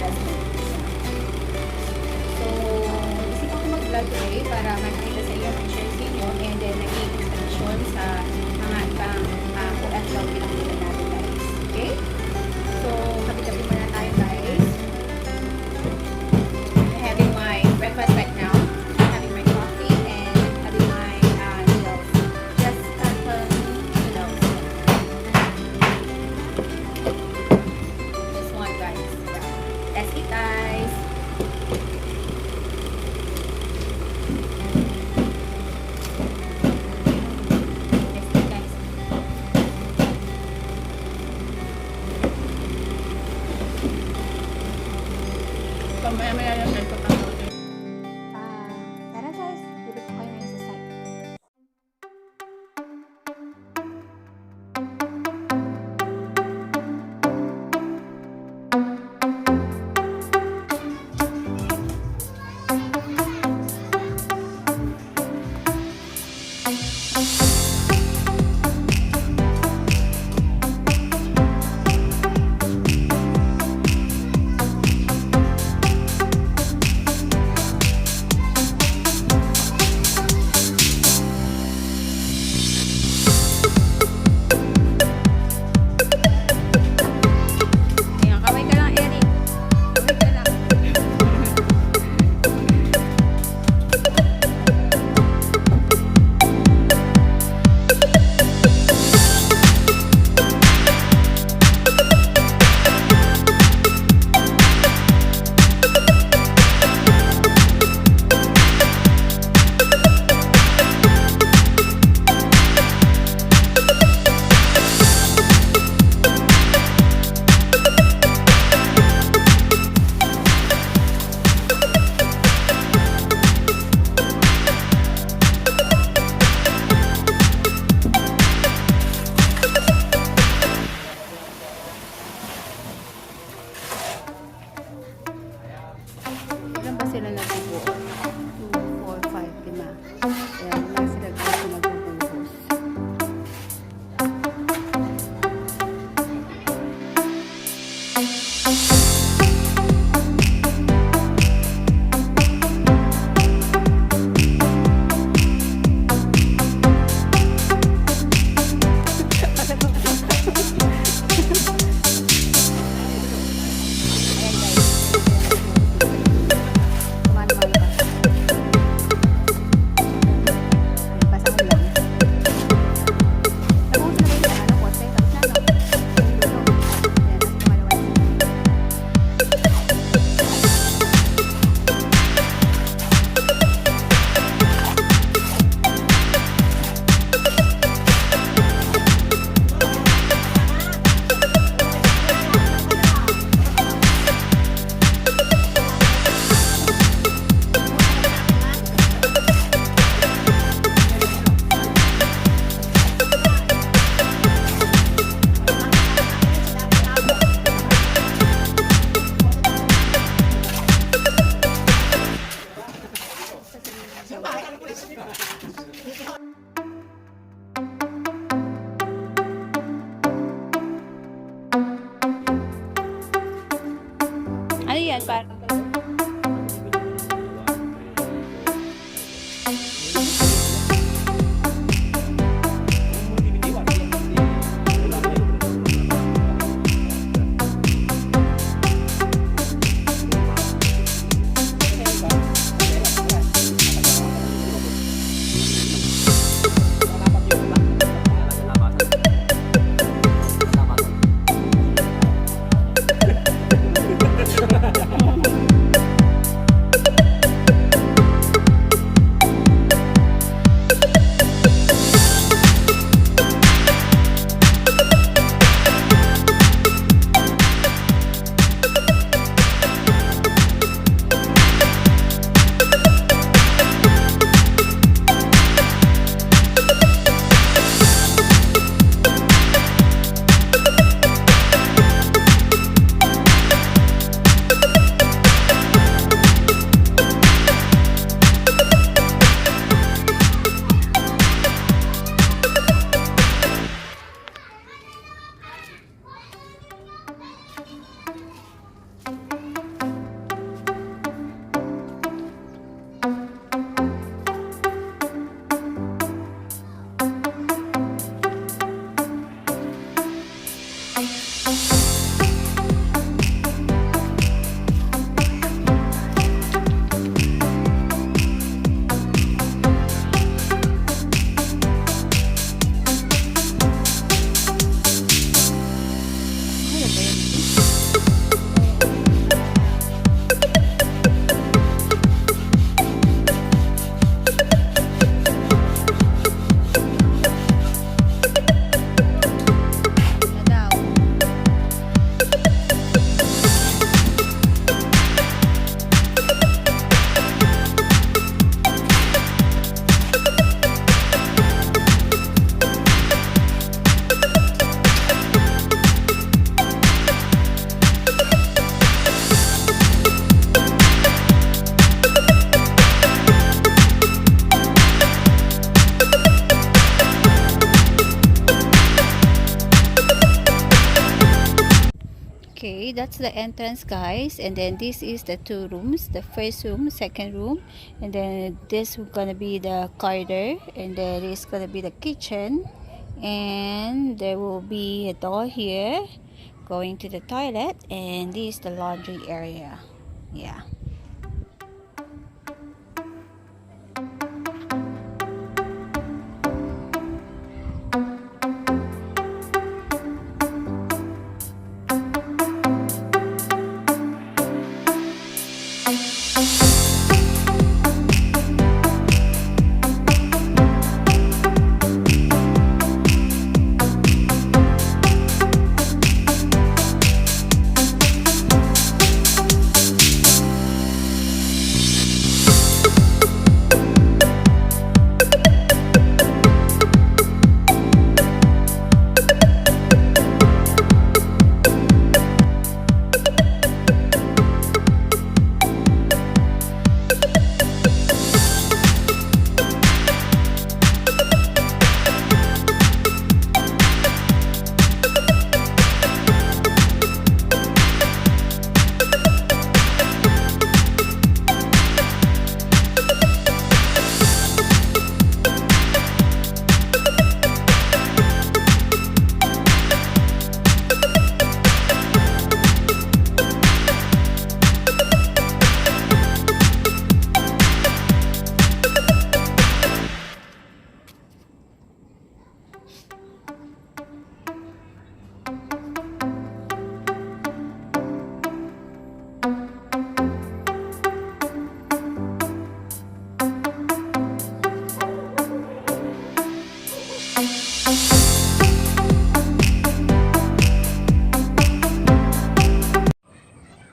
adjustment. So, isip ako mag-vlog today para makita sa iyo, mag-share sa inyo, and then naging inspiration sa mga ibang OFW lang nila natin, guys. Okay? So, kapit-kapit muna tayo, guys. I'm having my breakfast right now. I'm having my coffee and having my noodles. Just noodles. This one, guys. Yeah. Let's eat, guys. Let's eat, guys. Pamaya-maya lang ito pang order. Tara, guys. Dito ko kayo ngayon sa site. Ayan, kaway ka lang, Eric. Kaway ka lang. Ilan ba sila nagbubuo? 2, 4, 5, 5. Ayan, wala sila guys na magbubuhos. Ayan, guys. Kumain-kumain ka. Basa ko lang. Tapos na rin yung kotse. Tapos na, no? Yung luto. Ayan, tapos kumalawan. Ano yan? Parang Okay, that's the entrance, guys, and then this is the two rooms, the first room, second room, and then this is gonna be the corridor, and then it's gonna be the kitchen, and there will be a door here going to the toilet, and this is the laundry area. Yeah.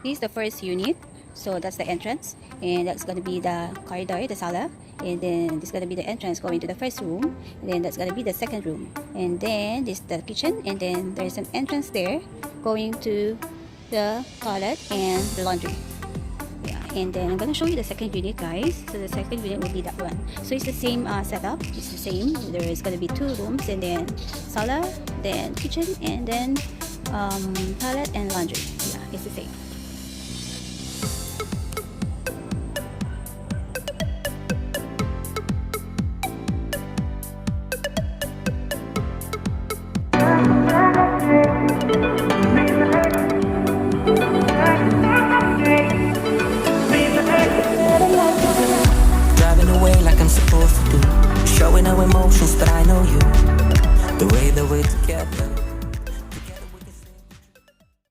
This is the first unit, so that's the entrance, and that's gonna be the corridor, the sala, and then this is gonna be the entrance going to the first room, and then that's gonna be the second room, and then this is the kitchen, and then there's an entrance there going to the toilet and the laundry. Yeah, and then I'm gonna show you the second unit, guys. So the second unit will be that one. So it's the same setup, it's the same. There is gonna be two rooms, and then sala, then kitchen, and then toilet and laundry. Yeah, it's the same. Driving away like I'm supposed to do, showing no emotions, but I know you. The way together.